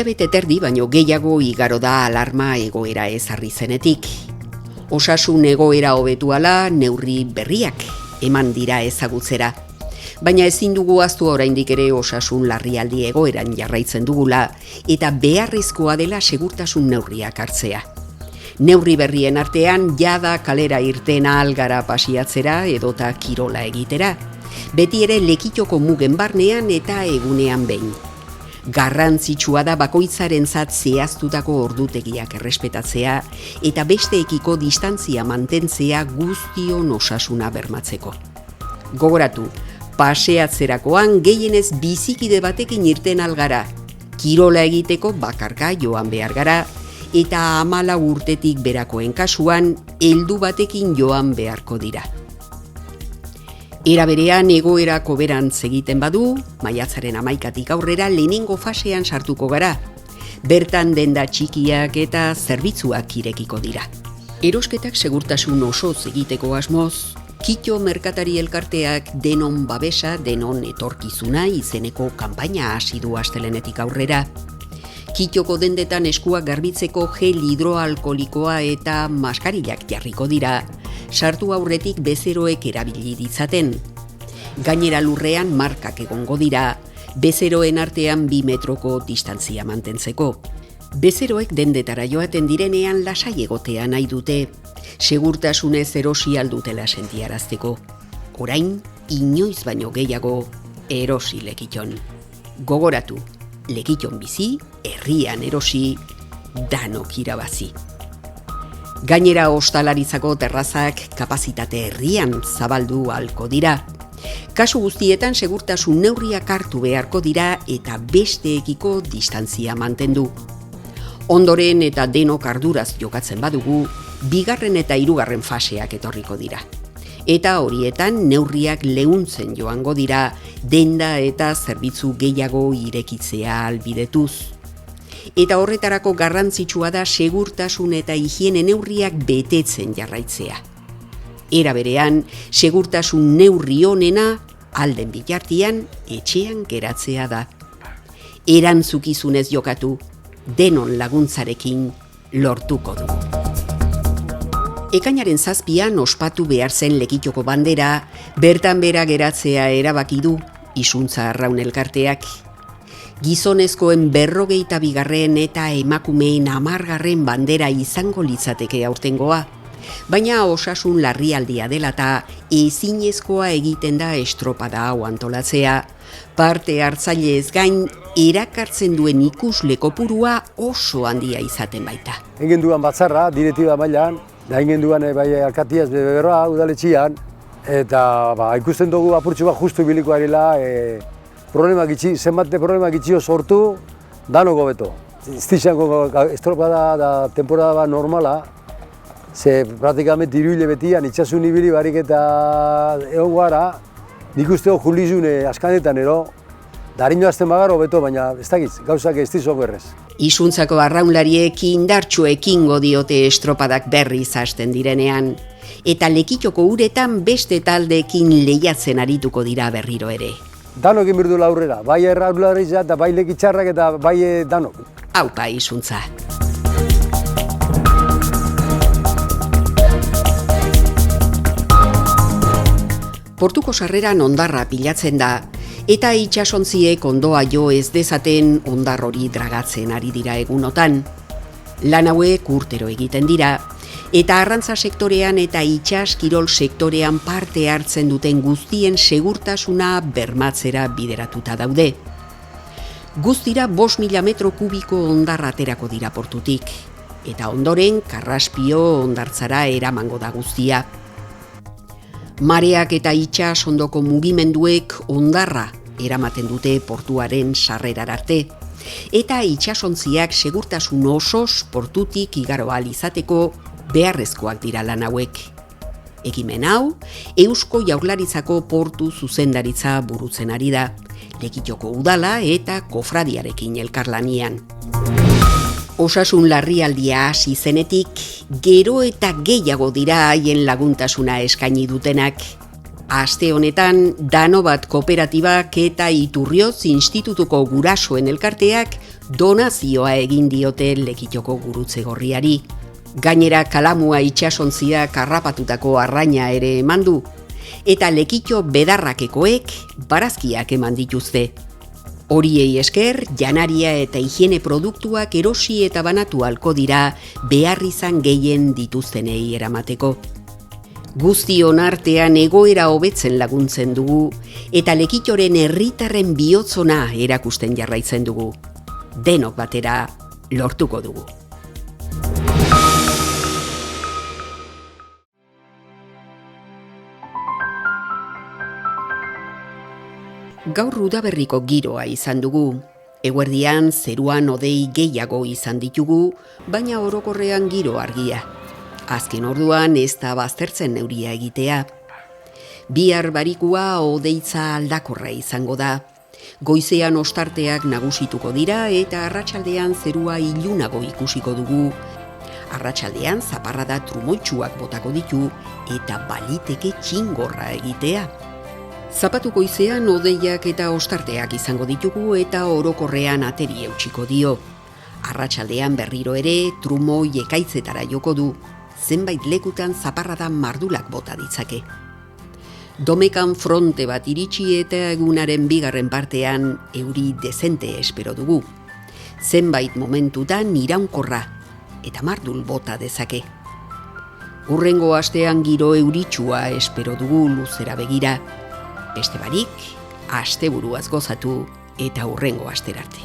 Hilabete terdi baino gehiago igaro da alarma egoera ezarri zenetik. Osasun egoera hobetu ala neurri berriak eman dira ezagutzera. Baina ezin dugu ahaztu oraindik ere osasun larrialdi egoeran jarraitzen dugula eta beharrezkoa dela segurtasun neurriak hartzea. Neurri berrien artean jada kalera irten ahal gara pasiatzera edota kirola egitera. Beti ere lekitoko mugen barnean eta egunean behin. Garrantzitsua da bakoitzarentzat zehaztutako ordutegiak errespetatzea eta besteekiko distantzia mantentzea guztion osasuna bermatzeko. Gogoratu, paseatzerakoan gehienez bizikide batekin irten algara, kirola egiteko bakarka joan behar gara eta 14 urtetik berakoen kasuan heldu batekin joan beharko dira. Era berean egoera koberantz egiten badu, maiatzaren 11tik aurrera lehenengo fasean sartuko gara. Bertan denda txikiak eta zerbitzuak irekiko dira. Erosketak segurtasun osoz egiteko asmoz, Kito Merkatari Elkarteak denon babesa, denon etorkizuna izeneko kanpaina hasi du astelehenetik aurrera. Kitoko dendetan eskuak garbitzeko gel hidroalkolikoa eta maskarillak jarriko dira, sartu aurretik bezeroek erabili ditzaten. Gainera lurrean markak egongo dira, bezeroen artean 2 metroko distantzia mantentzeko. Bezeroek dendetara joaten direnean lasai egotea nahi dute, segurtasunez erosi aldutela sentiarazteko. Orain, inoiz baino gehiago erosi Lekiton. Gogoratu, Lekiton bizi, herrian erosi, danok irabazi. Gainera ostalaritzako terrazak kapazitate herrian zabaldu ahalko dira. Kasu guztietan segurtasun neurriak hartu beharko dira eta besteekiko distantzia mantendu. Ondoren eta denok arduraz jokatzen badugu, 2. eta 3. faseak etorriko dira. Eta horietan neurriak leuntzen joango dira, denda eta zerbitzu gehiago irekitzea ahalbidetuz. Eta horretarako garrantzitsua da segurtasun eta higiene neurriak betetzen jarraitzea. Era berean, segurtasun neurri onena alden bitartean etxean geratzea da. Erantzukizunez jokatu, denon laguntzarekin lortuko du. Ekainaren 7an ospatu behar zen Lekitoko bandera, bertan bera geratzea erabaki du Isuntza Arraun Elkarteak. Gizonezkoen 42. eta emakumeen 10. bandera izango litzateke aurtengoa. Baina osasun larrialdia dela eta ezinezkoa egiten da estropada hau antolatzea. Parte hartzailez gain erakartzen duen ikusle kopurua oso handia izaten baita. Egin duan batzarra, direktiba mailan, da egin duan bai alkatiaz beberroa udaletxian, eta ikusten dugu apurtxu bat justu biliko arela, zenbate problemak itxio sortu, danoko beto. Iztixanko estropada da temporada normala, ze praktikamente 3 hilabetian itxasun ibili barik eta egon gara, nik usteo julizune askanetan ero, darino azten bagaro beto, baina ez dakiz, gauzak ez dizoko errez. Isuntzako arraunlariek indartxo ekingo diote estropadak berriz hasten direnean, eta Lekitoko uretan beste taldeekin lehiatzen arituko dira berriro ere. Danok inbirdu aurrera, bai arraunlaritza eta bai lekitxarrak eta bai danok. Aupa Isuntza. Portuko sarreran hondarra pilatzen da, eta itsasontziek ondoa jo ez dezaten hondar hori dragatzen ari dira egunotan. Lan hauek urtero egiten dira, eta arrantza sektorean eta itsas kirol sektorean parte hartzen duten guztien segurtasuna bermatzera bideratuta daude. Guztira 5.000 metro kubiko hondarra aterako dira portutik, eta ondoren Karraspio hondartzara eramango da guztia. Mareak eta itsas ondoko mugimenduek hondarra eramaten dute portuaren sarrerara arte, eta itsasontziak segurtasun osoz portutik igaro ahal izateko beharrezkoak dira lan hauek. Ekimen hau, Eusko Jaurlaritzako portu zuzendaritza burutzen ari da, Lekitoko udala eta kofradiarekin elkarlanian. Osasun larrialdia hasi zenetik, gero eta gehiago dira haien laguntasuna eskaini dutenak. Aste honetan, Danobat kooperatibak eta Iturrioz institutuko gurasoen elkarteak donazioa egin diote Lekitoko gurutze gorriari. Gainera kalamua itsasontziak harrapatutako arraina ere eman du, eta Lekitxo bedarrakekoek barazkiak eman dituzte. Horiei esker, janaria eta higiene produktuak erosi eta banatu ahalko dira beharrizan gehien dituztenei eramateko. Guztion artean egoera hobetzen laguntzen dugu, eta Lekitxoren herritarren bihotzona erakusten jarraitzen dugu. Denok batera lortuko dugu. Gaur udaberriko giroa izan dugu. Eguerdian zeruan hodei gehiago izan ditugu, baina orokorrean giro argia. Azken orduan ez da baztertzen euria egitea. Bihar barikua hodeitza aldakorra izango da. Goizean ostarteak nagusituko dira eta arratsaldean zerua ilunago ikusiko dugu. Arratsaldean zaparrada trumoitsuak botako ditu eta baliteke txingorra egitea. Zapatu goizean hodeiak eta ostarteak izango ditugu eta orokorrean ateri eutsiko dio. Arratsaldean berriro ere trumoi ekaitzetara joko du, zenbait lekutan zaparrada mardulak bota ditzake. Domekan fronte bat iritsi eta egunaren bigarren partean euri dezente espero dugu. Zenbait momentutan iraunkorra eta mardul bota dezake. Hurrengo astean giro euritsua espero dugu luzera begira. Beste barik, asteburuaz gozatu eta hurrengo asterarte.